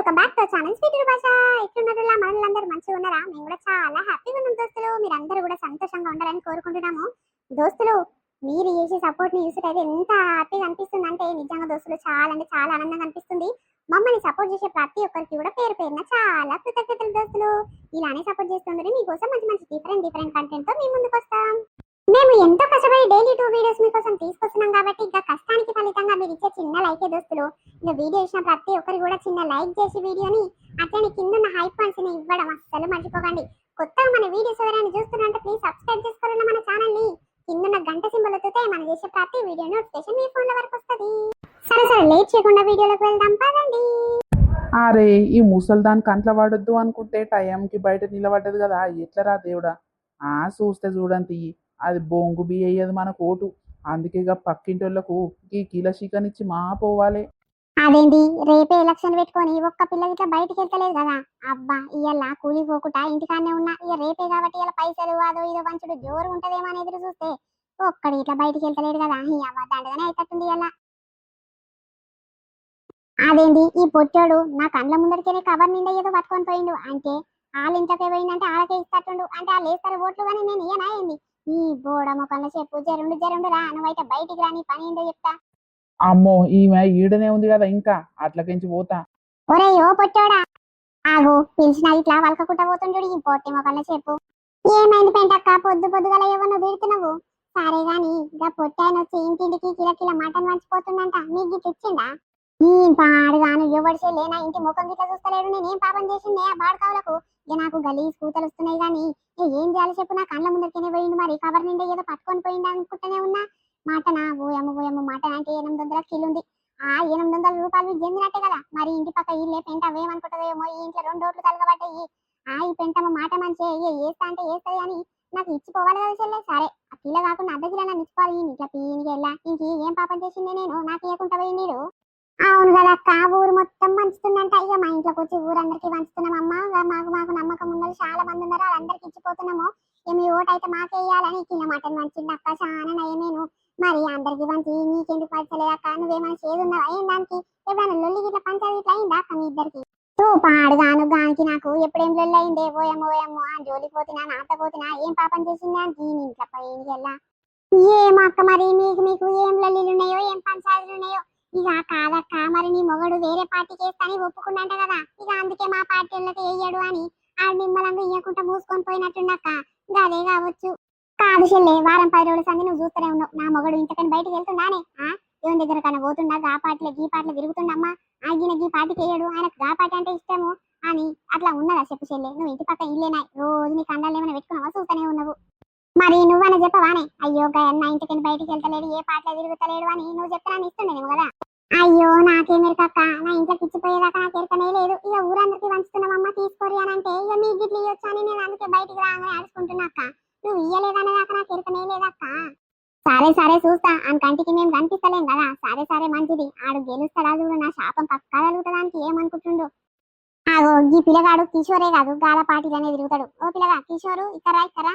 Welcome back to channel sweet భాష. ఎట్లున్నారులా మనలందరూ మంచిగా ఉన్నారా? మేము కూడా చాలా హ్యాపీగా ఉన్నాం దోస్తులు. మీరందరూ కూడా సంతోషంగా ఉండాలని కోరుకుంటున్నాము దోస్తులు. మీరు చేసే సపోర్ట్ ని చూసేటైతే ఎంత హ్యాపీగా అనిపిస్తుంది అంటే నిజంగా దోస్తులు చాలా అంటే చాలా ఆనందంగా అనిపిస్తుంది. మమ్మల్ని సపోర్ట్ చేసే ప్రతి ఒక్కరికి కూడా పేరు పేరున చాలా కృతజ్ఞతలు దోస్తులు. ఇలానే సపోర్ట్ చేస్తుందని మీకోసం మంచి మంచి డిఫరెంట్ కంటెంట్ తో మీ ముందుకు వస్తాం. మేము ఎంతో కష్టపడి డైలీ 2 వీడియోస్ మీకోసం తీసుకొస్తున్నాం కాబట్టి ఇంకా కష్టానికి ఫలితంగా మీరు ఇచ్చే చిన్న లైకే దోస్తులు. ఇంకా వీడియో ఇచ్చిన ప్రతి ఒక్కరు కూడా చిన్న లైక్ చేసి వీడియోని అట్లనే కింద ఉన్న హైప్ పాయింట్స్ ని ఇవ్వడం అస్సలు మర్చిపోకండి. కొత్తగా మన వీడియోస్ ఎవరైనా చూస్తున్నారంటే ప్లీజ్ సబ్స్క్రైబ్ చేసుకోవాలన్న మన ఛానల్ ని. కింద ఉన్న గంట సింబల్ ఒత్తితే మనం చేసే ప్రతి వీడియో నోటిఫికేషన్ మీ ఫోన్ల వరకు వస్తుంది. సరే లేట్ చేయకుండా వీడియోలోకి వెళ్దాం పదండి. అరే ఈ ముసల్దాన్ కంట్ల పడొద్దు అనుకుంటే టైంకి బయట నిలబడ్డది కదా, ఎట్లరా దేవుడా. చూస్తే చూడంతి అది బొంగు బియ్య అయ్యేది మన కోటు. అందుకే ఇక పక్కింటోళ్లకు ఈ కిలో చికెన్ ఇచ్చి మా పోవాలి. అదేంటి రేపే ఎలక్షన్ పెట్టుకొని ఒక్క పిల్ల ఇట్లా బయటికి వెళ్తలేదు కదా. అబ్బా ఇయ్యాల కూలి పోకుండా ఇంటికానే ఉన్నా. ఇక రేపే కాబట్టి ఇలా పైసలు అదో ఇదో పంచుడు జోరు ఉంటదేమో అని ఎదురు చూస్తే ఒక్కడి ఇట్లా బయటికి వెళ్తలేడు కదా. అవ్వ దండగానే అవుతుంది ఇలా. అదేంటి ఈ పొట్టోడు నా కండ్ల ముందరికే కవర్ నిండా ఏదో పట్టుకొని పోయిండు. అంటే వాళ్ళ ఇంట్లోకే పోయిందంటే వాళ్ళకే ఇస్తాడు. అంటే వాళ్ళు వేస్తారు ఓట్లు కానీ నేను ఇయ్యనా ఏంది? ఈ బోడ మొక్కల చెప్పు జరుండు రా, నువ్వైతే బయటికి రాని పని ఏందో చెప్తా. అమ్మో ఈమె ఈడనే ఉంది కదా, ఇంకా అట్లకించి పోతా. ఒరే ఓ పొట్టోడా ఆగు, పిలిచిన ఇట్లా వలకకుండా పోతుండు ఈ పొట్టి మొక్కల చెప్పు. ఏమైంది పెంటక్క, పొద్దుగల ఏమన్నా తిడుతున్నావు? సరే గాని ఇక పొట్టాయన వచ్చి ఇంటింటికి కిల మటన్ వంచిపోతుండంట. నీకు గిట్ల ఇచ్చిండా? పాడుగాను ఎవరి లేనా ఇంటి ముఖం గిట్ల చూస్తలేడు. నేనేం పాపం చేసిండే ఆ బాడుకావులకు? ఇక నాకు గలీజ్ కూతలు వస్తున్నాయి గాని ఏం చేయాలి చెప్పు. నా కళ్ళ ముందరికేనే పోయిండు. మరి కవర్ నిండా ఏదో పట్టుకొని పోయిండు అనుకుంటూనే ఉన్నా. మటనా ఓయమ్మ మటన్ అంటే 800 కిలో ఉంది. ఆ 800 రూపాయలు చెందినట్టే కదా. మరి ఇంటి పక్క ఇల్లే పెంట ఏమనుకుంటుందేమో. ఈ ఇంట్లో 2 ఓట్లు తలగబడ్డాయి. ఈ పెంటమ్మ మాట మంచి వేస్తా అంటే వేస్తుంది అని నాకు ఇచ్చిపోవాలి కదా చెల్లె. సరే ఆ కిలో కాకుండా అర్ధ కిలో నన్ను ఇచ్చిపోవాలి. ఇట్లా పీనికి వెళ్ళా ఇంక ఏం పాపం చేసిందే నేను నాకు ఇవ్వకుండా పోయినీడు. అవును కదా అక్క, ఊరు మొత్తం పంచుతుందంట. ఇక మా ఇంట్లోకి వచ్చి ఊరందరికి పంచుతున్నామమ్మా. మాకు నమ్మకం ఉన్నది చాలా మంది ఉన్నారు, వాళ్ళందరికి ఇచ్చిపోతున్నాము. మీ ఓటు అయితే మాకే వేయాలని కింద మటన్ పంచింది అక్క. చాలా నయమేను. మరి అందరికి పంచి నీకెందుకు పంచలేదు అక్క? నువ్వేమైనా చేదున్నావా ఏం దానికి? ఎప్పుడైనా లొల్లి గిట్ల పంచాలి ఇట్లా అయిందా అక్క మీ ఇద్దరికి? పాడుగాను గానికి నాకు ఎప్పుడేం లొల్లి అయిందే? ఓయమ్మో ఆ జోలికి పోతున్నా నాట పోతున్నా ఏం పాపం చేసింది దానికి ఇంట్లో పైకి వెళ్ళా. ఏమో అక్క మరి మీకు ఏం లొల్లిలు ఉన్నాయో ఏం పంచాయతీలు ఉన్నాయో. ఇక కాదక్క, మరి నీ మొగడు వేరే పార్టీకి వేస్తాని ఒప్పుకున్నంట కదా. ఇక అందుకే మా పార్టీ వాళ్ళకి వేయడు అని ఆ నిమ్మలంగా ఇయ్యకుండా మూసుకొని పోయినట్టుండక్క. అదే కావచ్చు. కాదు చెల్లె, వారం 10 రోజుల సంది నువ్వు చూస్తూనే ఉన్నావు. నా మొగడు ఇంతకని బయటకు వెళ్తుండానే? ఏం దగ్గర కన్నా పోతుండా? గా పాటలే గీ పాటలు తిరుగుతుండమ్మా. ఆగిన గీ పార్టీకి వేయడు, ఆయనకు గా పాట అంటే ఇష్టము అని అట్లా ఉన్నదా చెప్పు చెల్లె? నువ్వు ఇంటి పక్క ఇల్లేనా? రోజు నీ కండాలు ఏమైనా పెట్టుకున్నావా? చూస్తూనే ఉన్నావు. మరి నువ్వని చెప్పవానే? అయ్యో నా ఇంటికి బయటికి వెళ్తలేడు, ఏ పాటలు తిరుగుతలేడు అని నువ్వు చెప్తా ఇస్తుండేనేమో కదా. అయ్యో నాకేమెరకక్క, నా ఇంట్లోకి ఇచ్చిపోయేదాకా నాకు ఎరకనే లేదు. ఇక ఊరందరికి పంచుతున్నామమ్మ తీసుకోరి అని అంటే ఇక మీ గిట్లు ఇవ్వచ్చు అని నేను అందుకే బయటికి రాగానే ఆడుకుంటున్నాక్క. నువ్వు ఇయ్యలేదనేదాకా నాకు ఎరకనే లేదక్క. సరే చూస్తా. అని కంటికి మేము కనిపిస్తలేం కదా. సరే మంచిది. ఆడు గెలుస్తాడా చూడు, నా శాపం పక్కా కలుగుతాడానికి ఏమనుకుంటుండు. ఆగో ఈ పిల్లగాడు కిషోరే కాదు, గాల పార్టీలనే తిరుగుతాడు. ఓ పిల్లగా కిషోరు ఇక్కరా.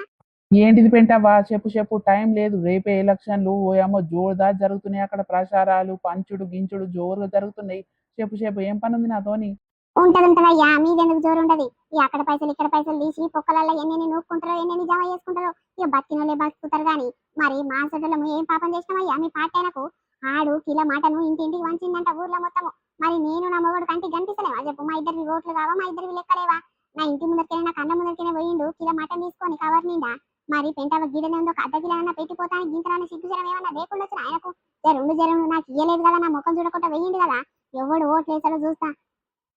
ఏంటిది పెంటావా? చెప్పు టైం లేదు. రేపే ఎలక్షన్లు ఓయమ్మో జోరుదార్ జరుగుతున్నాయి. అక్కడ ప్రచారాలు పంచుడు గించుడు జోరుగా జరుగుతున్నాయి. చెప్పు ఏం పని ఉంది నాతోని? ఉంటదయ్యా, మీదెందుకు జోరు ఉంటది. అక్కడ పైసలు ఇక్కడ పైసలు తీసి పొక్కలలో ఎన్ని నూక్కుంటారో ఎన్ని జమ చేసుకుంటారో. ఇక బతికినోళ్ళే బతుకుతారు గాని మరి మా సొడ్డలము ఏం పాపం చేసినామయ్యా మీ పాటైనకు? ఆడు కిలో మాటను ఇంటింటికి వంచిందంట ఊర్లో మొత్తము. మరి నేను నా మొగడు కంటికి కనిపిస్తలేవా చెప్పు? మా ఇద్దరివి ఓట్లు కావా? మా ఇద్దరివి లెక్కలేవా? నా ఇంటి ముందరికైనా నా కళ్ళ ముందరికైనా పోయిండు కిలో మటన్ తీసుకొని కవర్ నిండా. మరి పెంటవ గిడనే ఉందో అర్ధ కిలో పెట్టిపోతాను గింతరాన్ని సిగ్గుచరం ఏమన్నా లేకుండా వచ్చిన ఆయనకు. జరుండు నాకు ఇయ్యలేదు కదా, నా ముఖం చూడకుండా వెయ్యిండు కదా. ఎవడు ఓట్లు వేసాడో చూస్తా.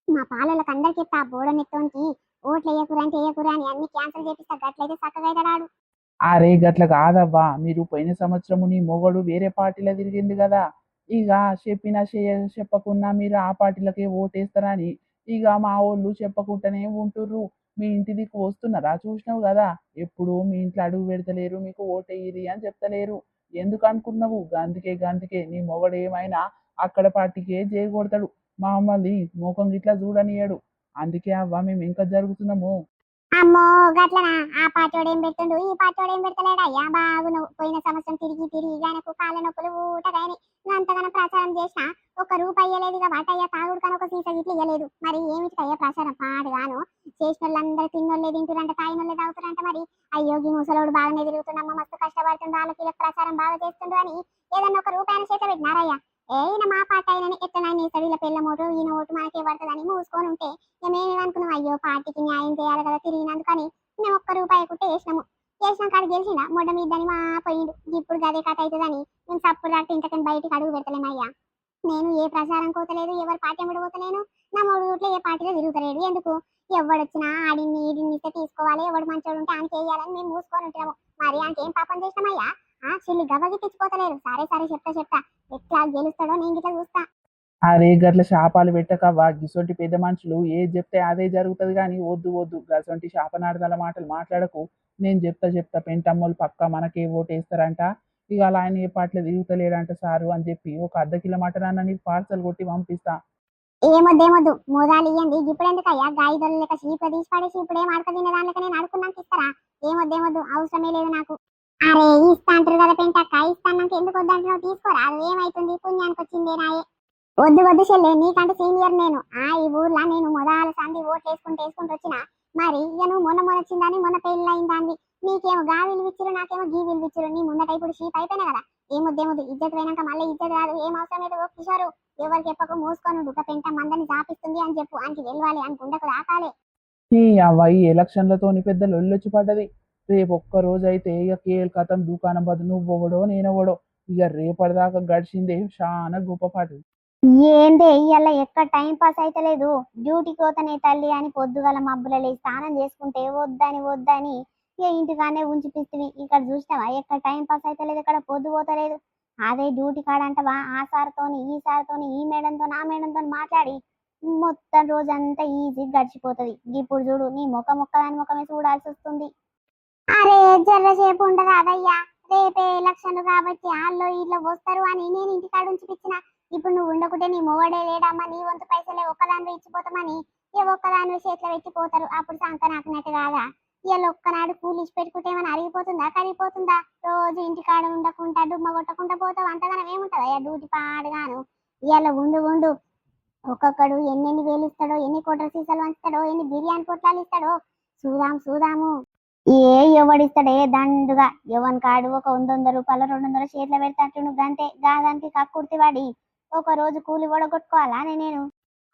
మా పాలలకు అందరికి చెప్తా బోడనెత్తోనికి ఓట్లు వేయకురంటే వేయకురా అని అన్ని క్యాన్సిల్ చేపిస్తా. గట్లయితే చక్కగా అవుతాడు. అరే గట్ల కాదవ్వా, మీరు పోయిన సంవత్సరము నీ మొగడు వేరే పార్టీలో తిరిగింది కదా. ఇక చెప్పినా చెప్పకున్నా మీరు ఆ పార్టీలకే ఓటేస్తారని ఇక మా వాళ్ళు చెప్పకుండానే ఉంటుర్రు. మీ ఇంటి దిక్కు వస్తున్నారా? చూసినావు కదా, ఎప్పుడు మీ ఇంట్లో అడుగు పెడతలేరు, మీకు ఓటేయిరి అని చెప్తలేరు. ఎందుకు అనుకున్నావు? గందుకే నీ మొగడు ఏమైనా అక్కడ పార్టీకే చేయగొడతాడు. మమ్మల్ని ముఖం గిట్లా చూడనియడు. అందుకే అవ్వ మేము ఇంకా జరుగుతున్నాము. అమ్మో గట్లనా ఆ పాటోడు ఏం పెడుతుండు ఈ పాటోడు ఏం పెడతలేడు అయ్యా బాగును పోయిన సంవత్సరం తిరిగి తిరిగి ఆయనకు కాళ్ళ నొప్పులు ఊటగాయని అంతగానో ప్రచారం చేసినా ఒక్క రూపాయి ఇయ్యలేదు ఇక వాటయ్యా తాగుడు కానీ ఒక సీసా గిట్లు ఇయ్యలేదు మరి ఏమిటికయ్యా ప్రచారం పాడుగాను చేసిన వాళ్ళందరూ తిన్నోళ్ళే తింటురంట తాగినోళ్ళే తాగుతారంట మరి అయ్యో ఈ ముసలోడు బాగానే తిరుగుతుండమ్మ మస్తు కష్టపడుతుండు వాళ్ళకి వీళ్ళకి ప్రచారం బాగా చేస్తుండు అని ఏదన్నా ఒక రూపాయన చేత పెట్టినారయ్యా ఈయన మా పాట అయినని ఎట్లనైనా ఇస్తాడు ఇలా పిల్ల ఓటు ఈయన ఓటు మనకే పడుతుందని మూసుకొని ఉంటే ఇక మేమేమనుకున్నాం అయ్యో పార్టీకి న్యాయం చేయాలి కదా తిరిగినందుకని మేము ఒక్క రూపాయి కుట్టే వేసినాము వేసిన కాడ గెలిచిండా మొడ్డ మీద్దని మా పోయిండు ఇప్పుడు గదే కథ అవుతుందని మేము సప్పుడు దాకా ఇంతకని బయటికి అడుగు పెడతలేమయ్యా నేను ఏ ప్రచారం కోతలేదు ఎవరు పార్టీ అమ్మడి పోతలేను నా మూడు రూట్లో ఏ పార్టీలో తిరుగుతలేడు ఎందుకు ఎవడొచ్చినా ఆడిని ఈడిని ఇస్తే తీసుకోవాలి ఎవడు మంచోడు ఉంటే ఆయనకి వేయాలని మేము మూసుకొని ఉంటున్నాము మరి ఆయనకేం పాపం చేసినామయ్యా చిల్లి గవ్వకి తెచ్చిపోతలేరు సరే సరే చెప్తా ఎట్లా గెలుస్తాడో నేను గిట్లా చూస్తా అరే గట్ల శాపాలు పెట్టకవ్వా గిసొంటి పెద్ద మనుషులు ఏది చెప్తే అదే జరుగుతుంది కానీ వద్దు వద్దు గసొంటి శాపనార్థాల మాటలు మాట్లాడకు నేను చెప్తా పెంటమ్మోళ్ళు పక్కా మనకే ఓటేస్తారంట ఇక అలా ఆయన ఏ పాటలు తిరుగుతలేడంట సారు అని చెప్పి ఒక అర్ధ కిలో మటన్ నీకు పార్సల్ కొట్టి పంపిస్తా. ఏమొద్దేమొద్దు మోదాలు ఇయ్యండి ఇప్పుడు ఎందుకయ్యా గాయదొల్ల లెక్క చీపుగా తీసి పడేసి ఇప్పుడు ఏం అడక తినే దాని లెక్క నేను అడుకున్నాక ఇస్తారా ఏమొద్దేమొద్దు అవసరమే లేదు నాకు అరే ఇస్తా అంటారు కదా పెంటక్క ఇస్తాన్నాక ఎందుకు వద్దంటున్నావు తీసుకోరా అది ఏమైతుంది పుణ్యానికి వచ్చిందే నాయే వద్దు చెల్లె నీకంటే సీనియర్ నేను ఈ ఊర్లో నేను మొదల సంది ఓట్లు వేసుకుంటూ వచ్చిన మరి ఇక నువ్వు మొన్న వచ్చిందని మొన్న పెళ్ళి అయిందాన్ని నీకేమో గా విలువిచ్చురు నాకేమో గీ విలువిచ్చురు నీ ముందట ఇప్పుడు షీప్ అయిపోయినా కదా ఏమొద్దేమొద్దు ఇజ్జత్ పోయినాక మళ్ళీ ఇజ్జత్ రాదు ఏం అవసరం లేదు కిషోరు ఎవరికి చెప్పకు మూసుకొని ఒక పెంట మందని జాపిస్తుంది అని చెప్పు ఆయనకి వెళ్ళాలి అని గుండెకు రాకాలే ఈ అవ్వాయి ఎలక్షన్లతోని పెద్ద లొల్లొచ్చి పడ్డది రేపు ఒక్క రోజు అయితే ఇక కేల్ కథం దుకాణం బదు నువ్వొవడో నేనొవడో ఇక రేపటిదాకా గడిచిందే చాలా గొప్ప పాటు ఏందే ఇయ్యాల ఎక్కడ టైం పాస్ అయితే లేదు డ్యూటీకి పోతనే తల్లి అని పొద్దుగల మబ్బుల లేచి స్నానం చేసుకుంటే వద్దని ఇక ఇంటికానే ఉంచిపిస్తుంది ఇక్కడ చూసినావా ఎక్కడ టైం పాస్ అయితే లేదు ఇక్కడ పొద్దు పోతలేదు అదే డ్యూటీ కాడంటవా ఆ సార్తోని ఈ మేడంతో ఆ మేడంతో మాట్లాడి మొత్తం రోజంతా ఈజీ గడిచిపోతుంది ఇప్పుడు చూడు నీ దాని ముఖమే చూడాల్సి వస్తుంది అరే జర్రసేపు ఉండదు అదయ్యా రేపే ఎలక్షన్లు కాబట్టి వాళ్ళు ఇట్లా వస్తారు అని నేను ఇంటికాడ ఉంచిపించిన ఇప్పుడు నువ్వు ఉండకుంటే నీ మొగడే లేడమ్మా నీ వంతు పైసలే ఒక్కదానివే ఇచ్చిపోతామని ఇక ఒక్కదానివే చేతిలో పెట్టిపోతారు అప్పుడు సంక నాకునట్టు కాదా ఇవాళ ఒక్కనాడు కూలి ఇచ్చి పెట్టుకుంటే ఏమైనా అరిగిపోతుందా కరిగిపోతుందా రోజు ఇంటికాడ ఉండకుండా డుమ్మ కొట్టకుండా పోతావు అంతగానం ఏముంటదా డ్యూటీ పాడుగాను ఇవాళ ఉండు ఒక్కొక్కడు ఎన్నెన్ని వేలు ఇస్తాడో ఎన్ని కోట్ల సీసాలు వంచుతాడో ఎన్ని బిర్యానీ పొట్లాలు ఇస్తాడో చూదాము ఎవడిస్తాడే దండుగా ఎవరి కాడు ఒక 100 రూపాయలు 200 చేతిలో పెడతాంటు గంతే గాదానికి కక్కుర్తి వాడి ఒక రోజు కూలి కొట్టుకోవాలా నేను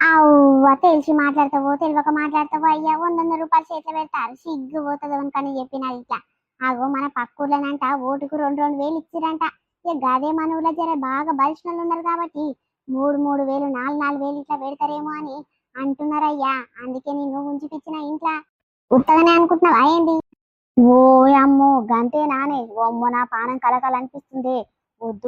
అవ్వ తెలిసి మాట్లాడతావో తెలియక మాట్లాడతావో అయ్యా 100 రూపాయలు చేతిలో పెడతారు సిగ్గు పోతుంది అని చెప్పిన ఇట్లా అగో మన పక్కూర్లనంట ఓటుకు 2,000 ఇచ్చిరంట ఇక గదే మన ఊళ్ళో జర బాగా బలిసినలు ఉన్నారు కాబట్టి 3,000 4,000 ఇట్లా పెడతారేమో అని అంటున్నారయ్యా అందుకే నేను ఉంచిపిచ్చిన ఇంట్లో ఉత్తగానే అనుకుంటున్నావా ఏంది ఓ అమ్మో గంతే నానే అమ్మో నా పానం కలకలనిపిస్తుంది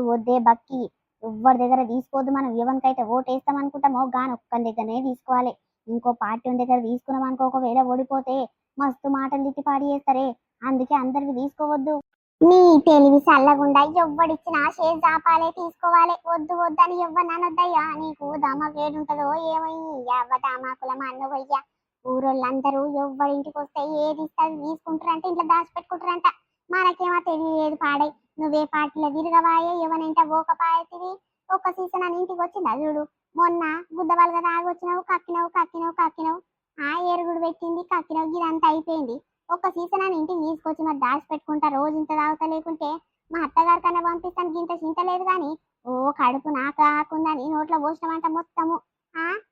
వద్దే బక్కి ఎవరి దగ్గర తీసుకోవద్దు మనం ఎవరికైతే ఓటు వేస్తాం అనుకుంటామో గాని ఒక్కరి దగ్గరనే తీసుకోవాలి ఇంకో పార్టీ దగ్గర తీసుకున్నాం అనుకో ఒకవేళ ఓడిపోతే మస్తు మాటలు తిట్టి పాడి చేస్తారే అందుకే అందరికి తీసుకోవద్దు నీ తెలివి చల్లగుండా ఎవ్వడిచ్చినా షేర్ జాపాలే తీసుకోవాలి వద్దని ఎవ్వనొద్దయ్యా నీకు దమకేడుంటదో ఏమయ్యా దామాకుల మా అన్నవయ్యా ఊరోళ్ళందరూ ఎవ్వరింటికి వస్తే ఏది ఇస్తుంది తీసుకుంటారంట ఇంట్లో దాచిపెట్టుకుంటారంట మనకేమో తెలియలేదు పాడై నువ్వే పార్టీలో తిరగవాయే ఎవనంట ఓక పాయతివి ఒక్క సీజన్ అని ఇంటికి వచ్చిందా చూడు మొన్న గుద్దవాళ్ళగా తాగొచ్చినావు కక్కినావు ఆ ఏరుగుడు పెట్టింది కక్కినావు ఇదంతా అయిపోయింది ఒక్క సీజన్ అని ఇంటికి తీసుకొచ్చి మరి దాచిపెట్టుకుంటా రోజు ఇంత తాగుతా లేకుంటే మా అత్తగారి కన్నా పంపిస్తాను గింత చింతలేదు కానీ ఓ కడుపు నాకు ఆకుందని నోట్లో పోసినమంట మొత్తము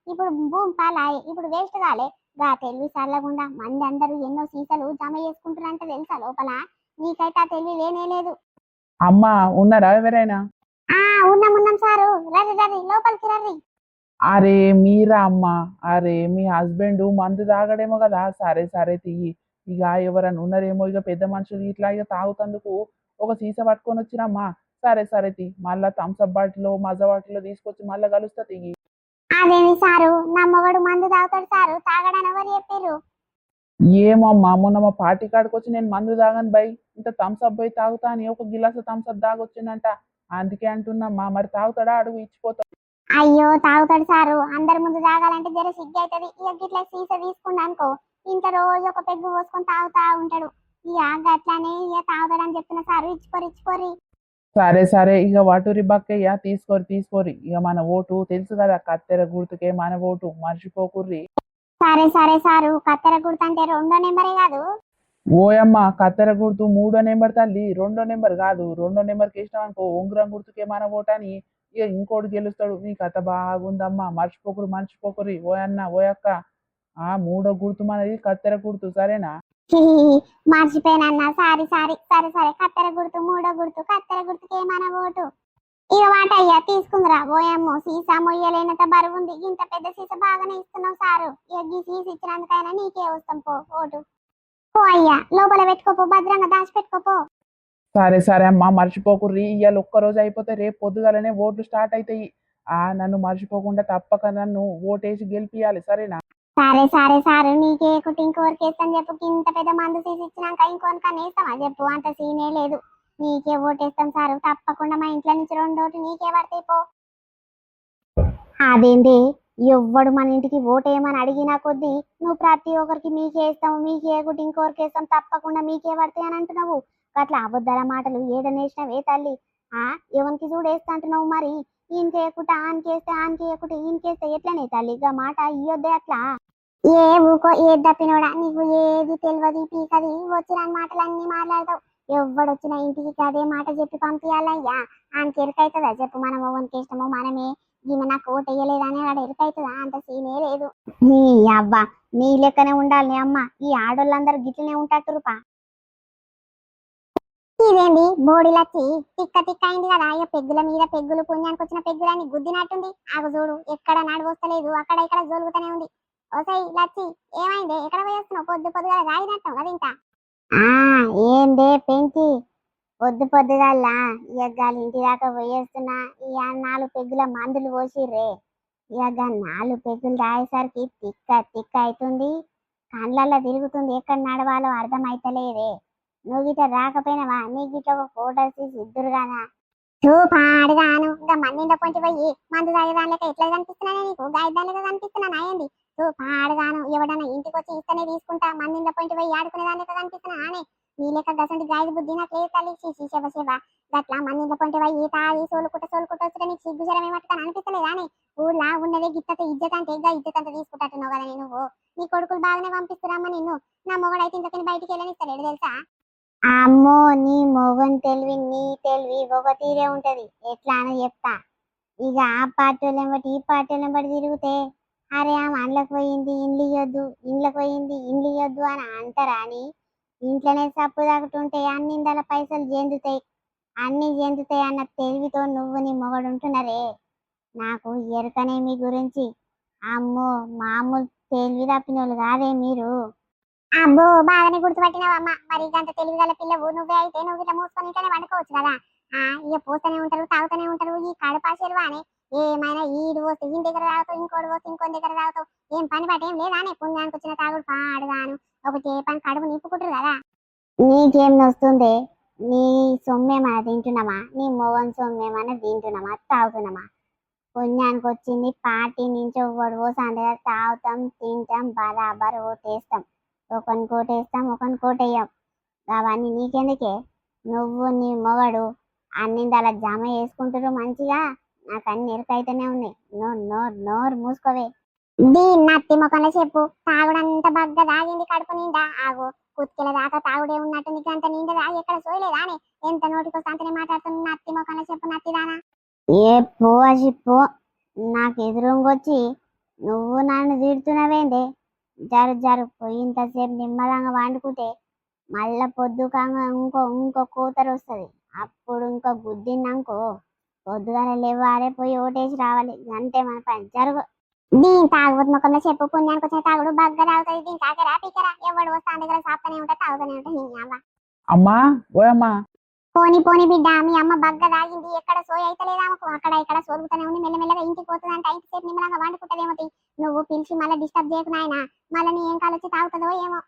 ఇప్పుడు భూమి పాలాయే ఇప్పుడు వేస్ట్ కాలే గా తెలివి సర్లగుండా మంది అందరూ ఎన్నో సీసాలు జమ చేసుకుంటారంటే తెలుసా లోపల నీకైతే ఆ తెలివి లేనేలేదు అమ్మా ఉన్నారా ఎవరైనా ఉన్నాం సారు రర్రి లోపలికి రర్రి అరే మీరా అమ్మా అరే మీ హస్బెండ్ మందు తాగడేమో కదా సరే తీయి ఇక ఎవరైనా ఉన్నారేమో ఇక పెద్ద మనుషులు ఇట్లా ఇక తాగుతందుకు ఒక సీసా పట్టుకొని వచ్చినమ్మా సరే తీ మళ్ళా థమ్స్అప్ బాటిల్ మజా బాటిల్ తీసుకొచ్చి మళ్ళా కలుస్తా తియ్యి అదేమి సారు నా మొగడు మందు తాగుతాడు సారు తాగడని ఎవరు చెప్పారు ఏమమ్మా మొన్న మా పార్టీ కాడికి వచ్చి నేను మందు తాగను బై ఇంత థమ్స్అప్ పోయి తాగుతా అని ఒక గిలాసు థమ్స్అప్ తాగొచ్చిందంట అందుకే అంటున్నామ్మా మరి తాగుతాడా అడుగు ఇచ్చిపోతా అయ్యో తాగుతాడు సారు అందరి ముందు తాగాలంటే జర సిగ్గు అవుతుంది ఇక గిట్లా సీసా తీసుకున్నా అనుకో ఇంట్లో రోజు ఒక పెగ్గు పోసుకొని తాగుతా ఉంటాడు. ఇక గట్లానే ఇక తాగుతాడని చెప్పిన సారు ఇచ్చిపోరి. సరే సరే ఇక వాటూరి బక్కయ్య తీసుకోరి ఇక మన ఓటు తెలుసు కదా కత్తెర గుర్తుకే మన ఓటు మర్చిపోకుర్రి. సరే సారు కత్తెర గుర్తంటే 2వ నెంబరే కాదు. ఓయమ్మ కత్తెర గుర్తు 3వ నెంబర్ తల్లి, 2వ నెంబర్ కాదు. 2వ నెంబర్కి ఇష్టం అనుకో ఉంగరం గుర్తుకే మన ఓటు అని ఇక ఇంకోటి గెలుస్తాడు. మీ కథ బాగుందమ్మా, మర్చిపోకురి ఓయన్న ఓయక్క. 3వ గుర్తు మనది కత్తెర గుర్తు, సరేనా? మర్చిపోయానన్నా సరే కత్తెర గుర్తు 3వ గుర్తు కత్తెర గుర్తుకే మన ఓటు. ఇక వాటయ్యా తీసుకుందిరా. ఓయమ్మో సీసా మొయ్యలేనంత బరువుంది. ఇంత పెద్ద సీసా బాగానే ఇస్తున్నావు సారు. ఇక ఈ సీసా ఇచ్చినందుకైనా నీకే వస్తాం పో ఓటు. పో అయ్యా లోపల పెట్టుకోపో, భద్రంగా దాచిపెట్టుకోపో. సరే అమ్మా మర్చిపోకుర్రి. ఇవాళ ఒక్కరోజు అయిపోతే రేపు పొద్దుగాలనే ఓట్లు స్టార్ట్ అవుతాయి. నన్ను మర్చిపోకుండా తప్పక నన్ను ఓటేసి గెలిపియాలి, సరేనా? సరే సారు నీకే ఒకటి ఇంకోరికి వేస్తాను చెప్పు. ఇంత పెద్ద మందు సీసా ఇచ్చినాక ఇంకోనికన్నా వేస్తావా చెప్పు? అంత సీనే లేదు. నీకే ఓటేస్తాం సారు తప్పకుండా. మా ఇంట్లో నుంచి 2 ఓట్లు నీకే పడతాయి పో. అదేంటి ఎవ్వడు మన ఇంటికి ఓటేయమని అడిగినా కొద్దీ నువ్వు ప్రతి ఒక్కరికి మీకే ఇస్తాము, మీకే ఒకటి ఇంకోరికి వేస్తాం, తప్పకుండా మీకే పడతాయి అని అంటున్నావు. అట్లా అబద్ధాల మాటలు ఏడనేసినవే తల్లి. ఎవరికి చూడేస్తా అంటున్నావు మరి? ఈయనకేయకుండా ఆనకేస్తే ఆనకేయకుండా ఈయనకేస్తే ఎట్లనే తల్లి? ఇక మాట ఇయ్యొద్దే అట్లా. ఏ ఊకో ఏది తప్పినోడా, నీకు ఏది తెలియదు పీకది వచ్చిన మాటలన్నీ మాట్లాడతావు. ఎవ్వడొచ్చినా ఇంటికి అదే మాట చెప్పి పంపించాలయ్యా. ఆయనకి ఎరుకైతుందా చెప్పు? మనం ఓవనికి ఇష్టమో మనమే ఈమె నాకు ఓటు వేయలేదని వాడు ఎరుకైతుందా? అంత సీనే లేదు. నీ అవ్వ నీ లెక్కనే ఉండాలి అమ్మ. ఈ ఆడోళ్ళందరూ గిట్లనే ఉంటారుపా. ఇదేంది బోడిలచ్చి తిక్క అయింది కదా. అయ్యో పెగ్గుల మీద పెగ్గులు, పుణ్యానికి వచ్చిన పెగ్గులని గుద్దినట్టుంది. ఆగు చూడు ఎక్కడ నడవస్తలేదు, అక్కడ ఇక్కడ జోలుగుతూనే ఉంది. ఓసై లచ్చి ఏమైంది? ఎక్కడ పోయేస్తున్నావు? పొద్దుగా రాయినట్టు కదా ఇంకా. ఏందే పెంచి పొద్దుగాల ఇక ఇంటి దాకా పోయేస్తున్నా. ఇక 4 పెగ్గుల మందులు పోసిర్రే. ఇక 4 పెగ్గులు తాగేసరికి తిక్క అవుతుంది. కళ్ళల్లో తిరుగుతుంది. ఎక్కడ నడవాలో అర్థమైతలేదే. నువ్వు గిట్ట రాకపోయినావా? నీ గిట్ట ఒక ఫోటో తీసి ఇద్దురుగానా? పాడుగాను ఇంకా మందిండ పొంచి పోయి మందు తాగేదానిక ఎట్లా కనిపిస్తున్నా నీకు? గాయదానిగా కనిపిస్తున్నా ఏంది? పాడుగాను ఎవడన్నా ఇంటికి వచ్చి ఇస్తేనే తీసుకుంటా. మందిండ పొంచి పోయి ఆడుకునేదానిక కనిపిస్తున్నా నానే? నీ లెక్క గసంటి గాయదు బుద్ధి నాకు లేదు తల్లి. శివ గట్లా మందిండ పొంచి పోయి తాగి సోలుకుంట వస్తే నీకు సిగ్గుచరం ఏమట్టుగా అనిపిస్తలేదా? ఊళ్ళా ఉన్నదే గిత్తత ఇజ్జత్ అంటే ఇజ్జత్ అంతా తీసుకుంటాట్టున్నావు కదా నువ్వు. నీ కొడుకులు బాగానే పంపిస్తురామ్మా నిన్ను. నా మొగడైతే ఇంతకని బయటికి వెళ్ళనిస్తాడు తెలుసా? అమ్మో నీ మొగన్ తెలివి నీ తెలివి ఒక తీరే ఉంటది. ఎట్లా అని చెప్తా. ఇక ఆ పార్టీలు ఎంబటి ఈ పార్టీలు ఎంబటి తిరిగితే అరే ఆమె అండ్లకు పోయింది ఇండ్లకు పోయింది ఇండ్లు ఇయ్యొద్దు అని అంటారా? అని ఇంట్లోనే సప్పు తాగుతుంటే అన్నిందల పైసలు చెందుతాయి, అన్ని చెందుతాయి అన్న తెలివితో నువ్వు నీ మొగడు ఉంటున్నారే. నాకు ఎరకనే మీ గురించి. అమ్మో మామూలు తెలివి తప్పినోళ్ళు కాదే మీరు. అబ్బో బాగానే గుర్తుపట్టినావమ్మా. మరి అంత తెలివిగల పిల్లవు నువ్వే అయితే నువ్వు ఇట్లా మూసుకొని ఇంట్లోనే వండుకోవచ్చు కదా. ఇక పోస్తూనే ఉంటారు తాగుతూనే ఉంటారు ఈ కడుపాసేరు అని. ఏమైనా ఈడు పోస్తే ఇంటి దగ్గర తాగుతావు, ఇంకోటి పోస్తే ఇంకోటి దగ్గర తాగుతావు. ఏం పని పాట ఏం లేదా? పుణ్యానికి వచ్చిన తాగుడు పాడుగాను. ఒకటి ఏ పని కడుపు నింపుకుంటారు కదా. నీకేం వస్తుంది? నీ సొమ్మేమన్నా తింటున్నామా? నీ మొగన్ సొమ్మేమన్నా తింటున్నామా తాగుతున్నామా? పుణ్యానికి వచ్చింది పార్టీ నుంచి ఒకటి పోసాండే తాగుతాం తింటాం బరాబర్ ఓటేస్తాం. ఒకని కోటేస్తాం ఒకని కోటేయం. అవన్నీ నీకెందుకే? నువ్వు నీ మొగడు అన్నిందలా జమ చేసుకుంటారు మంచిగా. నాకు అన్ని ఎరుకైతేనే ఉన్నాయి. నోరు మూసుకోవే. దీన్ని నత్తి మొక్కలో చెప్పు. తాగుడంతా బగ్గ తాగింది కడుపు నిండా. ఆగు కుత్కెల దాకా తాగుడే ఉన్నట్టు నీకు అంత నిండా ఎక్కడ సోయలేదా? ఎంత నోటికొస్తే అంతనే మాట్లాడుతున్నా. నత్తి మొక్కలో చెప్పు నత్తిదానా. ఏ పో పో నాకు ఎదురుంగొచ్చి నువ్వు నన్ను తిడుతున్నావేందే? జరు పోయింతసేపు నిమ్మలంగా వండుకుంటే మళ్ళా పొద్దుకంగా ఇంకో కూతరు వస్తుంది. అప్పుడు ఇంకో గుద్దిన్నాకో పొద్దుగానే లేవారే పోయి ఓటేసి రావాలి. అంతే మన పని. జరుగు. దీని తాగుబోతు ముఖంలో చెప్పు. పుణ్యానికి వచ్చిన తాగుడు బగ్గ తాగుతుంది. దీని కాకరా పీకరా ఎవడు వస్తా దగ్గర సాపుతూనే ఉంటా తాగుతూనే ఉంటా. అమ్మా ఓయమ్మా పోని బిడ్డ మీ అమ్మ బగ్గ తాగింది. ఎక్కడ సోయ అయితే లేదా? అక్కడ ఇక్కడ సోలుగుతూనే ఉంది. మెల్లమెల్లగా ఇంటికి పోతుందంట. ఇంటిసేపు నిమ్మలంగా వండుకుంటదేమో. నువ్వు పిలిచి మళ్ళీ డిస్టర్బ్ చేయకు నాయనా. మళ్ళీ నీ ఏం కాలొచ్చి తాగుతుందో ఏమో.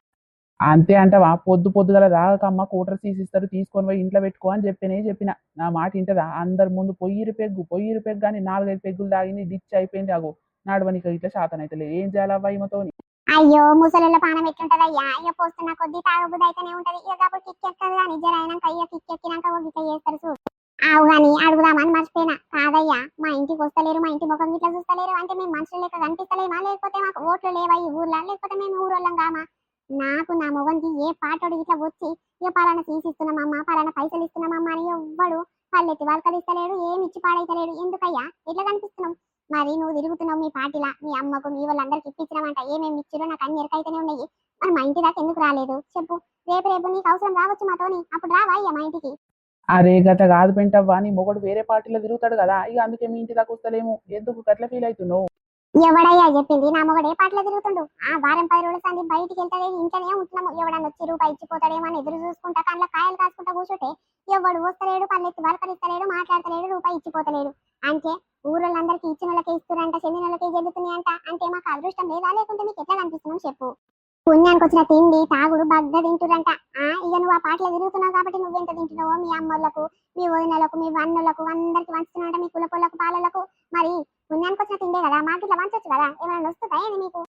అంతే అంటవా? పొద్దుగల దాకమ్మ కూటర్ తీసిస్తారు తీసుకొని పోయి ఇంట్లో పెట్టుకో అని చెప్పిన నా మాట ఇంటదా? అందరి ముందు పొయ్యిరు పెగ్గు అని 4-5 పెగ్గులు తాగింది. డిచ్ అయిపోయింది. ఆగు నడవనికి ఇట్లా శాతం అయితే ఏం చేయాలవ్వా ఈమెతోని? అయ్యో ముసలిళ్ళ పానం ఎట్లుంటదయ్యా, ఇక పోస్తున్న కొద్దీ తాగబుద్ధి అయితేనే ఉంటది. ఇక కాబట్టి కిక్కెక్కదు కానీ జర అయినాక అయ్యా కిక్కెక్కినాక ఒక గిట్ట చేస్తారు చూడు. ఆవు గాని అడుగుదామని మర్చిపోయినా. కాదయ్యా, మా ఇంటికి వస్తలేరు, మా ఇంటి ముఖం గిట్ల చూస్తలేరు అంటే మేము మనుషులు లెక్క కనిపిస్తలేమా, లేకపోతే మాకు ఓట్లు లేవా ఈ ఊర్లో, లేకపోతే మేము ఊరోళ్ళం కామా? నాకు నా మొగన్కి ఏ పాటోడు ఇట్లా వచ్చి ఇక పలానా తీసిస్తున్నామమ్మా, పలానా పైసలు ఇస్తున్నామమ్మా అని ఎవ్వడు పల్లెత్తి వాళ్ళకలిస్తలేడు, ఏమి ఇచ్చి పాడైతలేడు. ఎందుకయ్యా ఎట్లా కనిపిస్తున్నాం? మరి నువ్వు తిరుగుతున్నావు మీ పార్టీలా, మీ అమ్మకు మీ వాళ్ళందరికి ఇప్పించినామంట, ఏమేమి ఇచ్చిరో నాకు అన్ని ఎరకైతేనే ఉన్నాయి. మరి మా ఇంటి దాకా ఎందుకు రాలేదు చెప్పు? రేపు రేపు నీకు అవసరం రావచ్చు మాతోని, అప్పుడు రావా అయ్యా మా ఇంటికి? అరే గట్ల కాదు పెంటవ్వా, నీ మొగడు వేరే పార్టీలో తిరుగుతాడు కదా, ఇక అందుకే మీ ఇంటి దాకా వస్తలేము. ఎందుకు గట్ల ఫీల్ అవుతున్నావు? ఎవడయ్యా చెప్పింది నా మొగడు ఏ పాటలో తిరుగుతుండు? ఆ వారం 10 రోజుల సంది బయటికి వెళ్తాడే, ఇంట్లోనే ఉంటున్నాము. ఎవడన్నా వచ్చి రూపాయి ఇచ్చిపోతాడేమో అని ఎదురు చూసుకుంటా కళ్ళ కాయలు కాసుకుంటా కూర్చుంటే ఎవడు వస్తలేడు, పల్లెత్తి వరకరిస్తలేడు, మాట్లాడతలేడు, రూపాయి ఇచ్చిపోతలేడు. అంటే ఊరోళ్ళందరికీ ఇచ్చిన వాళ్ళకే ఇస్తురంట, చెందిన వాళ్ళకే చెందుతున్నాయి అంట. అంటే మాకు అదృష్టం లేదా, లేకుంటే మీకు ఎట్లా కనిపిస్తున్నాం చెప్పు? పుణ్యానికి వచ్చిన తిండి తాగుడు బగ్గ తింటురంట. ఇక నువ్వు ఆ పాటలో తిరుగుతున్నావు కాబట్టి నువ్వెంత తింటున్నావో మీ అమ్మోళ్ళకు, మీ వదినలకు, మీ వన్నులకు అందరికి పంచుతున్నావంట, మీ కులపోళ్ళకు, పాలలకు. మరి పుణ్యానికి వచ్చిన తిండే కదా, మాకు ఇట్లా పంచొచ్చు కదా, ఏమైనా వస్తుందా ఏంది మీకు?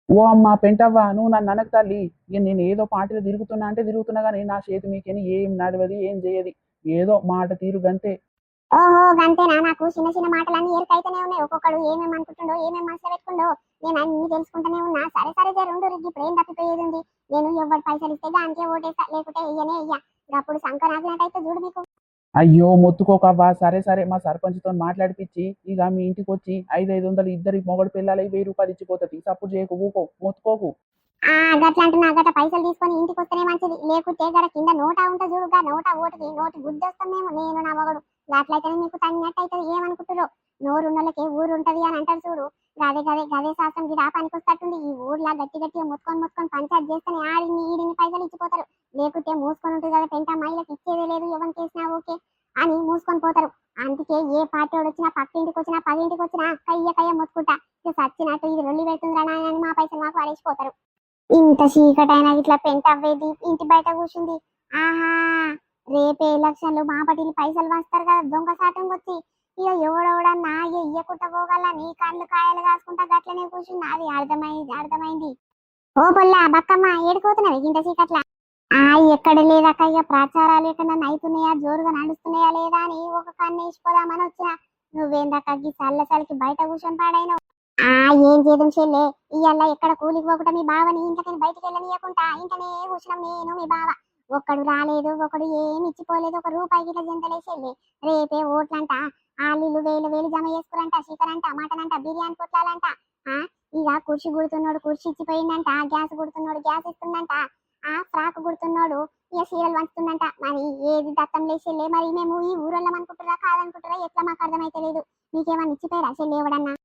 ఓ అమ్మ పెంటవ్వా, నువ్వు నన్ను అనకు తల్లి. ఇక నేను ఏదో పార్టీలో తిరుగుతున్నా అంటే తిరుగుతున్నా కానీ నా చేతి మీకేని ఏం నడవది, ఏం చేయది. ఏదో మాట తీరు గంతే. ఓహో గంతేనా? నాకు చిన్న చిన్న మాటలన్నీ ఎరుకైతేనే ఉన్నాయి. ఒక్కొక్కడు ఏమేమి అనుకుంటుండో, ఏమేమి మనసులో పెట్టుకుండో నేను అన్ని తెలుసుకుంటూనే ఉన్నా. సరే సరే జర ఉండు, ఇప్పుడు ఏం తప్పిపోయేది ఉంది? నేను ఎవరు పైసలు ఇస్తే దానికే ఓటేస్తా, లేకుంటే ఇయ్యనే ఇయ్య. అప్పుడు సంకనాగినట్టయితే చూడు మీకు. అయ్యో మొత్తుకోకవ్వా, సరే సరే మా సర్పంచ్తో మాట్లాడిపిచ్చి ఇక మీ ఇంటికి వచ్చి 500 ఇద్దరి మొగడు పిల్లలు 1000 రూపాయలు ఇచ్చిపోతుంది. సప్పుడు చేయకు, ఊకో, మొత్తుకోకు. గట్ల అంటున్నా, గట్ల పైసలు తీసుకొని ఇంటికి వస్తేనే మంచిది. లేకుంటే గడ కింద నోటా ఉంటే చూడు, నోటా ఓటుకి నోటి గుద్ది వస్తాం మేము, నేను నా మగడు. అట్లయితేనే మీకు తన్నట్టు అవుతుంది. ఏమనుకుంటారో నోరున్నోళ్ళకే ఊరు ఉంటది అని అంటారు చూడు. గదే గదే గదే శాస్త్రం గిడ పనికొస్తట్టుంది. ఈ ఊర్లో గట్టి గట్టిగా మొత్తుకొని పంచాయతీ చేస్తేనే ఆడిని ఈడిని పైసలు ఇచ్చిపోతారు. లేకుంటే మూసుకొని ఉంటుంది కదా, పెంట మహిళకి ఇచ్చేదే లేదు, ఎవరికి చేసినా ఓకే అని మూసుకొని పోతారు. అందుకే ఏ పార్టీ వాడు వచ్చినా, పక్కింటికి వచ్చినా, పదింటికి వచ్చినా కయ్య కయ్య మొత్తుకుంటా ఇక సచ్చినట్టు ఇది రొల్లి పెడుతుందిరా నాయన అని మా పైసలు మాకు పడేసిపోతారు. ఇంత చీకటైనా ఇట్లా పెంట అవ్వేది ఇంటి బయట కూర్చుంది. ఆహా, రేపే ఎలక్షన్లు, మా పట్టిని పైసలు వస్తారు కదా దొంగ సాటం వచ్చి. ఇక ఎవడెవడన్నా ఇయ్యకుంట పోగలని కళ్ళు కాయలు కాసుకుంటా గట్లనే కూర్చుంది. అది అర్థమైంది అర్థమైంది. ఓ పొల్లా బక్కమ్మ, ఏడుకోతున్నావు ఇంత చీకట్ల? ఆ ఎక్కడ లేదక్క, ఇక ప్రచారాలు ఎక్కడ అవుతున్నాయా, జోరుగా నడుస్తున్నాయా లేదా అని ఒక కన్ను వేసిపోదామని వచ్చిన. నువ్వేందక్క ఈ చల్లసలికి బయట కూర్చొని పాడైన? ఏం చేద్దాం చెల్లె, ఇయ్యాల ఎక్కడ కూలికి పోకుండా మీ బావని ఇంట్లోకి బయటికి వెళ్ళనీయకుండా ఇంటనే కూర్చున్నాం నేను మీ బావ. ఒక్కడు రాలేదు, ఒకడు ఏమి ఇచ్చిపోలేదు, ఒక రూపాయి గిట్ల జంతలే చెల్లి. రేపే ఓట్లంట, ఆలీలు వేలు వేలు జమ చేసుకురంట, చికెన్ అంట, మటన్ అంట, బిర్యానీ పొట్లాలంట. ఇక కుర్చీ గుడుతున్నాడు కుర్చీ ఇచ్చిపోయిందంట, గ్యాస్ గుడుతున్నాడు గ్యాస్ ఇస్తుందంట, ఫ్రాక్ గుడుతున్నాడు ఇక సీరలు పంచుతుందంట. మరి ఏది దత్తం లేదు చెల్లె. మరి మేము ఈ ఊరోళ్ళం అనుకుంటురా కాదనుకుంటురా ఎట్లా మాకు అర్థమైతే లేదు. మీకేమన్నా ఇచ్చిపోయారా చెల్లి ఎవడన్నా?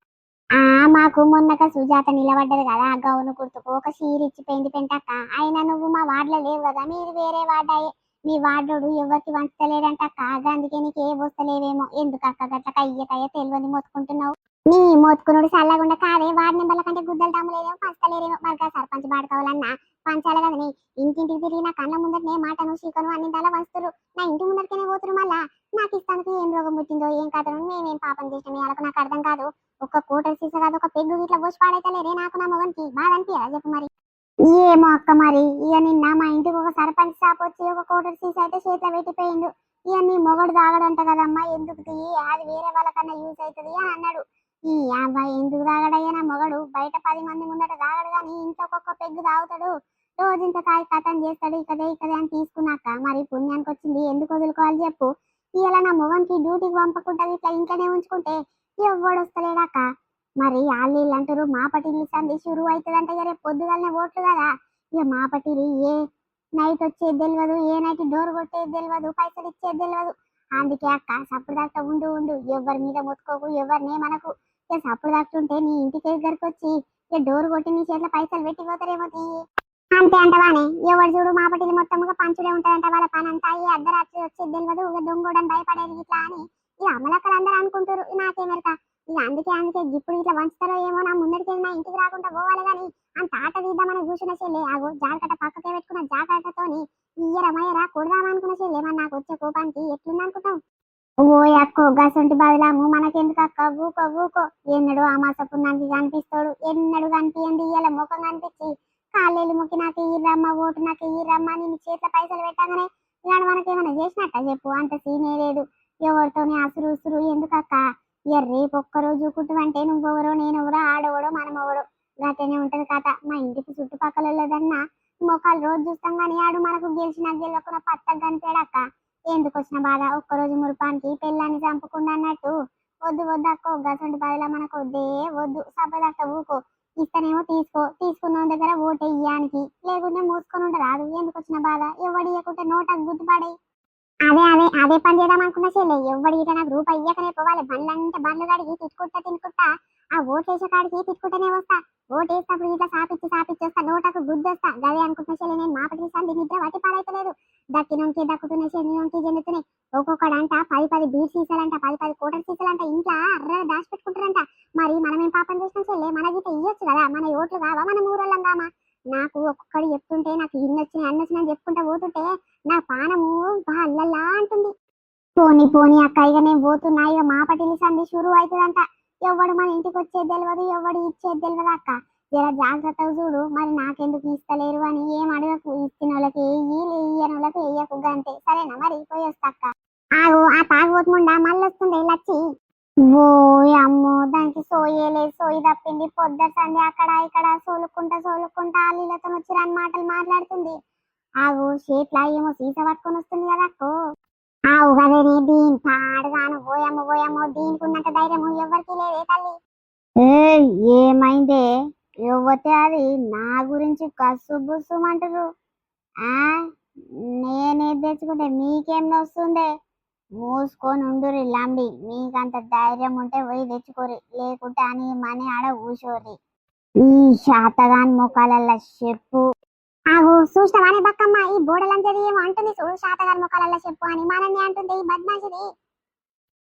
మాకు మొన్నక సుజాత నిలబడ్డది కదా గౌను గుర్తుకు, ఒక చీర ఇచ్చిపోయింది పెంటక్క. అయినా నువ్వు మా వార్డులో లేవు కదా, మీరు వేరే వార్డాయే. మీ వార్డోడు ఎవరికి వంచలేడంటక్క, అందుకే నీకు ఏ వస్తలేవేమో. ఎందుకక్క గట్ల కయ్య తెలియని మొత్తుకుంటున్నావు? నీ మొత్తుకునుడు చల్లగుండా కాదే, వార్డు నెంబర్ల కంటే గుద్దలు తాములేదేమో పంచలేరేమో. మరి సర్పంచ్ బాడుకోవాలన్నా పంచాలి కదా నీ. ఇంటింటికి తిరిగి నా కళ్ళ ముందరనే మాటను చీకను అన్ని దళ వంచుతురు, నా ఇంటి ముందరికేనే పోతురు. మళ్ళా నాకు ఇస్తానికి ఏం రోగం పుట్టిందో ఏం కథను, మేమేం పాపం చేసినాం వాళ్ళకు నాకు అర్థం కాదు. ఒక కూటర్ సీసా కాదు, ఒక పెగ్గు ఇట్లా పోసి పాడైతలేరే నాకు నా మొగనికి బాధ అనిపించదా చెప్పు మరి? ఏమో అక్క, మరి ఇక నిన్న మా ఇంటికి ఒక సర్పంచ్ షాప్ వచ్చి ఒక కూటర్ సీసా అయితే చేతిలో పెట్టిపోయిండు. ఇక నీ మొగడు తాగడంట కదమ్మా, ఎందుకు తీయి, అది వేరే వాళ్ళకన్నా యూజ్ అవుతుంది అని అన్నాడు. ఈ అబ్బాయి ఎందుకు తాగడయ్యా నా మొగడు? బయట 10 మంది ముందట తాగడు కానీ ఇంట్లో ఒక్కొక్క పెగ్గు తాగుతాడు. రోజు ఇంత తాగి కథం చేస్తాడు. ఇకదే అని తీసుకున్నాక మరి పుణ్యానికి వచ్చింది ఎందుకు వదులుకోవాలి చెప్పు? ఇలా నా మొగనికి డ్యూటీకి పంపకుండా ఇట్లా ఇంట్లోనే ఉంచుకుంటే ఎవ్వడు వస్తలేడాక. మరి వాళ్ళు అంటారు మా పట్టిల్లు సంది షురు అవుతుందంటే రేపు పొద్దుగాలనే ఓట్లు కదా. ఇక మా పట్టిలు ఏ నైట్ వచ్చేది తెలియదు, ఏ నైట్ డోర్ కొట్టేది తెలియదు, పైసలు ఇచ్చేది తెలియదు. అందుకే అక్క సప్పుడు దాకా ఉండు ఎవరి మీద మొత్తుకోకు, ఎవరినే మనకు. ఇక సప్పుడు దాక్తుంటే నీ ఇంటికి దగ్గరకు వచ్చి ఇక డోర్ కొట్టి నీ చేతిలో పైసలు పెట్టిపోతారేమో తీయి. అంతే అంటవానే, ఎవరు చూడు మా పట్టిలు మొత్తంగా పంచుడే ఉంటదంట, వాళ్ళ పని అంతా ఈ అర్ధరాత్రి వచ్చేది తెలియదు, ఇక దొంగోడని భయపడేది ఇట్లా అని ఇక అమలక్కలు అందరూ అనుకుంటారు. నాకేమెరక. ఇక అందుకే ఇప్పుడు ఇట్లా వంచుతారో ఏమో, నా ముందరికి వెళ్ళి నా ఇంటికి రాకుండా పోవాలి కానీ అంత ఆట తీద్దామని కూర్చున్న చెల్లె. ఆగో జాడకట్ట పక్కకే పెట్టుకున్న జాగ్రత్తతోని ఇయ్యరమయ్యరా కొడదామనుకున్న చెల్లె. మరి నాకు వచ్చే కోపానికి ఎట్లుందనుకుంటావు? ఓ అక్కో గసంటి బదులాము మనకెందుకు అక్క ఊకో ఊకో. ఎన్నడు అమాస పున్నానికి కనిపిస్తాడు, ఎన్నడు కనిపించింది ఇలా ముఖం కనిపించి కాళ్ళేళ్ళు మొక్కి నాకు ఇయ్యరమ్మ ఓటు నాకు ఇయ్యరమ్మ నేను చేతిలో పైసలు పెట్టగానే ఇలాంటి మనకేమైనా చేసినట్ట చెప్పు, అంత సీనే లేదు. ఎవరితోని అసురు ఉసురు ఎందుకక్క. ఇక రేపు ఒక్కరోజు కుట్టువంటే నువ్వెవరో నేనెవరో ఆడవడో మనమెవడో గట్టనే ఉంటది కథ. మా ఇంటికి చుట్టుపక్కల లేదన్నా మొక్కలు రోజు చూస్తాం కానీ ఆడు మనకు గెలిచిన గెలవకుండా పచ్చగా కనిపాడక్క. ఎందుకు వచ్చిన బాధ ఒక్కరోజు మురుపానికి పెళ్ళాన్ని చంపకుండా అన్నట్టు. వద్దు వద్దు అక్క గసంటి బదిలా మనకు వద్దే వద్దు సబ్బదక్క ఊకో. ఇస్తనేమో తీసుకో, తీసుకున్న దగ్గర ఓటే ఇయ్యానికి, లేకుంటే మూసుకొని ఉండరాదు. ఎందుకు వచ్చిన బాధ, ఎవడు ఇవ్వకుంటే నోటకు గుర్తుపడే. అదే పని చేద్దాం అనుకున్న చెల్లె, ఎవడి ఇట నాకు రూపాయి ఇయ్యకనే పోవాలి. బండ్లంటే బండ్లు కాడికి తిట్టుకుంటా ఆ ఓటేసే కాడికి తిట్టుకుంటూనే వస్తా. ఓటేసినప్పుడు ఇట్లా సాపిచ్చి వస్తా, నోటకు గుద్దొస్తా. గదే అనుకుంటున్న చెల్లె, నేను మాపటి సంది నిద్ర వట్టి పాడైతలేదు. దక్కినోనికి దక్కుతున్నాయి, చెందినోనికి చెందుతున్నాయి. ఒక్కొక్కడంట 10 బీట్ సీసాలంట, 10 కోటర్ సీసాలంట ఇంట్లో అర్ర దాచి పెట్టుకుంటారంట. మరి మనమేం పాపం చేసినాం చెల్లె, మన గీత ఇయ్యొచ్చు కదా, మన ఓట్లు కావా, మన ఊరోళ్ళం కామా. నాకు ఒక్కొక్కడు చెప్తుంటే నాకు ఇన్నొచ్చినాయి అన్నొచ్చినాయి చెప్పుకుంటా పోతుంటే నా పానము అల్లల్లా అంటుంది. పోనీ పోనీ అక్క ఇక నేను పోతున్నా, ఇక మా పటిలి సంధి షురు అవుతుందంట. ఎవడు మన ఇంటికి వచ్చేది తెలియదు, ఎవడు ఇచ్చేది తెలియదు అక్క. జర జాగ్రత్తగా చూడు. మరి నాకెందుకు ఇస్తలేరు అని ఏం అడగకు. ఇచ్చిన వాళ్ళకి వెయ్యి, ఇయ్యని వాళ్ళకి వెయ్యకు అంతే, సరేనా? మరి పోయొస్తా అక్క. ఆగు, ఆ తాగుబోతుముండా మళ్ళీ వస్తుంది లచ్చి. ఓ అమ్మో, దానికి సోయేలేదు, సోయి తప్పింది. పొద్దు సంది అక్కడ ఇక్కడ సోలుకుంటా అల్లీలతో వచ్చిరని మాటలు మాట్లాడుతుంది. ఆగు, చేట్లా ఏమో సీసా పట్టుకొని వస్తుంది కదా అక్కో. ఆవు కదే దీని పాడుగాను. పోయమ్మో దీనికి ఉన్నంత ధైర్యము ఎవరికి లేదే తల్లి. ఏమైందే ఎవ్వతే అది నా గురించి కసు బుస్సుమంటారు. ఆ నేనేది తెచ్చుకుంటే మీకేం వస్తుందే? మూసుకొని ఉండురి లంబి. మీకంత ధైర్యం ఉంటే పోయి తెచ్చుకోరి, లేకుంటే అని మనీ ఆడ కూర్చోరి. ఈ శాతగాని మొక్కలల్లా చెప్పు. ఆగు, చూసినవానే బక్కమ్మ, ఈ బోడలంజది ఏమో అంటుంది చూడు, శాతగాని మొక్కలల్లా చెప్పు అని మనల్ని అంటుంది ఈ బద్మాషిది.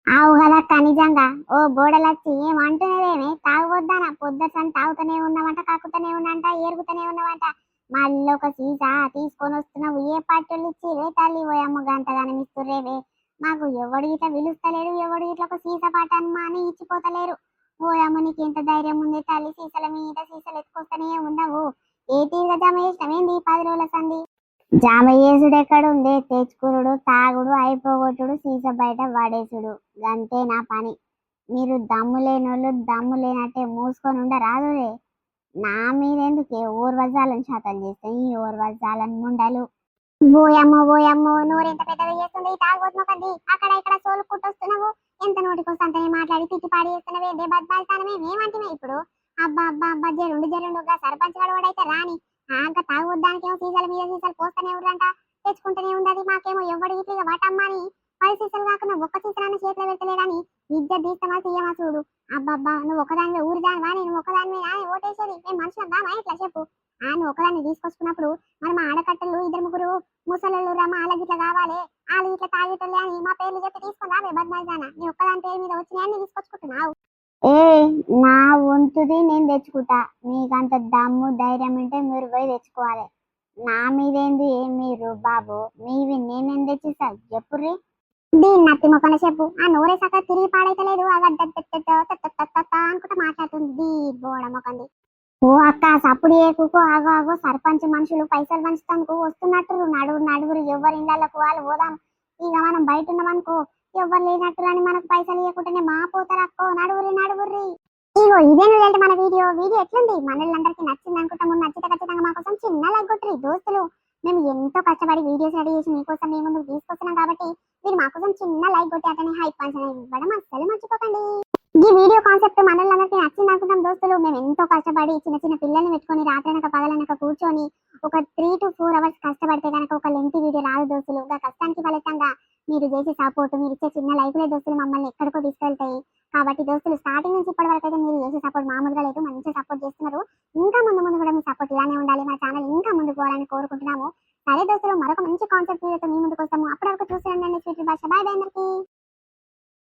ఆవు కదక్క నిజంగా. ఓ బోడలచ్చి ఏం అంటున్నదేమే, తాగవద్దానా? పొద్దుసని తాగుతూనే ఉన్నావంట, కాకుతూనే ఉన్నంట, ఏరుగుతూనే ఉన్నావంట. మళ్ళీ ఒక సీసా తీసుకొని వస్తున్నావు. ఏ పార్టీలు ఇచ్చి రే తల్లి పోయమ్మ గంటగానం ఇస్తుర్రేవే. మాకు ఎవడు ఇట్లా పిలుస్తలేడు, ఎవడు ఇట్లా ఒక సీసా పాటమ్మా అని ఇచ్చిపోతలేరు. ఓయమ్మ నీకు ఎంత ధైర్యం ఉంది తల్లి, సీసాల మీద సీసాలు ఎత్తుకొస్తూనే ఉండవు. ఏ తీరుగా జమ చేసినవేంది 10 రోజుల సంది? జామ చేసుడు ఎక్కడుంది, తెచ్చుకురుడు తాగుడు అయిపోగొట్టుడు సీసా బయట పడేసుడు, గంతే నా పని. మీరు దమ్ము లేనోళ్ళు దమ్ము లేనట్టే మూసుకొని ఉండరాదురే. నా మీరెందుకే ఊర్వజాలను శాతం చేస్తే ఈ ఊర్వజాలను ముండలు. ఓయమ్మో నోరెంత పెద్దగా చేస్తుంది ఈ తాగుబోతున్నది. అక్కడ ఇక్కడ సోలుకుంటొస్తున్నావు. ఎంత నోటికొస్తే అంతనే మాట్లాడి తిట్టి పాడి చేస్తున్నావే. దే బద్మాయిస్తానమే మేమంటిమే ఇప్పుడు. అబ్బా జరుండు సర్పంచ్ గడవడైతే రాని. ఆంక తాగుదానికేమో సీసాల మీద సీసాలు పోస్తూనే ఉర్రంట, తెచ్చుకుంటూనే ఉండదు. మాకేమో ఎవడు ఇట్లా వటమ్మని 10 సీసాలు కాకుండా ఒక్క సీసాలని చేతిలో పెట్టలేడని విద్య తీస్తామా తీయమా చూడు. అబ్బబ్బా, నువ్వు ఒకదానివే ఊరి దానివా, నేను ఒకదానివే ఓటేసేది. మేము మనుషులం దామా ఇట్లా చెప్పు. నువ్వు ఒకదాన్ని తీసుకొచ్చుకున్నప్పుడు మనం ఆడకట్టలు 2 3 ముసలు రమ్మ వాళ్ళకి ఇట్లా కావాలి, వాళ్ళు ఇట్లా తాగేటోళ్ళే అని మా పేర్లు చెప్పి తీసుకుని రావే బద్మాయిదానా. నీ ఒక్కదాని పేరు మీద వచ్చినాయని తీసుకొచ్చుకుంటున్నావు. ఏ నా వంతుది నేను తెచ్చుకుంటా. మీకంత దమ్ము ధైర్యం ఉంటే మీరు పోయి తెచ్చుకోవాలి. నా మీదేంది మీరు బాబు, మీవి నేనేం తెచ్చిస్తా చెప్పుర్రి. దీన్ని నత్తి మొక్కన చెప్పు. ఆ నోరే సక్క తిరిగి పాడైతలేదు. అనుకుంటా మాట్లాడుతుంది దీ బోడ మొకంది. ఓ అక్క సప్పుడు ఏకుకో, ఆగో సర్పంచ్ మనుషులు పైసలు పంచుతానికి వస్తున్నట్టు. నడువురు ఎవరి ఇళ్ళకు వాళ్ళు పోదాం. ఇక మనం బయట ఉన్నామనుకో, ఎవరు లేనట్టు అని మనకు పైసలు ఇవ్వకుండానే మా పోతారు అక్కో. నడువుర్రి. ఇగో ఇదే నువ్వు మన వీడియో ఎట్లుంది? మనోళ్ళందరికీ నచ్చింది అనుకుంటా. ముందు నచ్చితే ఖచ్చితంగా మా కోసం చిన్న లైక్ కొట్టుర్రి దోస్తులు. మేము ఎంతో కష్టపడి వీడియోస్ రెడీ చేసి మీకోసం మీ ముందుకు తీసుకొస్తున్నాం కాబట్టి మీరు మా కోసం చిన్న లైక్ కొట్టి అతని హైప్ పంచడం ఇవ్వడం అస్సలు మర్చిపోకండి. ఈ వీడియో కాన్సెప్ట్ మనోళ్ళందరికీ నచ్చింది అనుకుంటాం దోస్తులు. మేము ఎంతో కష్టపడి చిన్న పిల్లల్ని పెట్టుకొని రాత్రనక పగలనక కూర్చొని ఒక 3 to 4 hours కష్టపడితే కనుక ఒక లెంతీ వీడియో రాదు దోస్తులు. కష్టానికి ఫలితంగా మీరు చేసే సపోర్ట్, మీరు ఇచ్చే చిన్న లైఫ్లే దోస్తులు మమ్మల్ని ఎక్కడికో తీసుకెళ్తాయి. కాబట్టి దోస్తులు స్టార్టింగ్ నుంచి ఇప్పటి వరకు అయితే మీరు చేసే సపోర్ట్ మామూలుగా లేదు, మంచిగా సపోర్ట్ చేస్తున్నారు. ఇంకా ముందు కూడా మీ సపోర్ట్ ఇలానే ఉండాలి. మా ఛానల్ ఇంకా ముందుకు పోవాలని కోరుకుంటున్నాము. సరే దోస్తులు, మరొక మంచి కాన్సెప్ట్ వీడియోతో మీ ముందుకు వస్తాము. అప్పటి వరకు చూసి రండి స్వీట్ భాష. బాయ్ అందరికీ.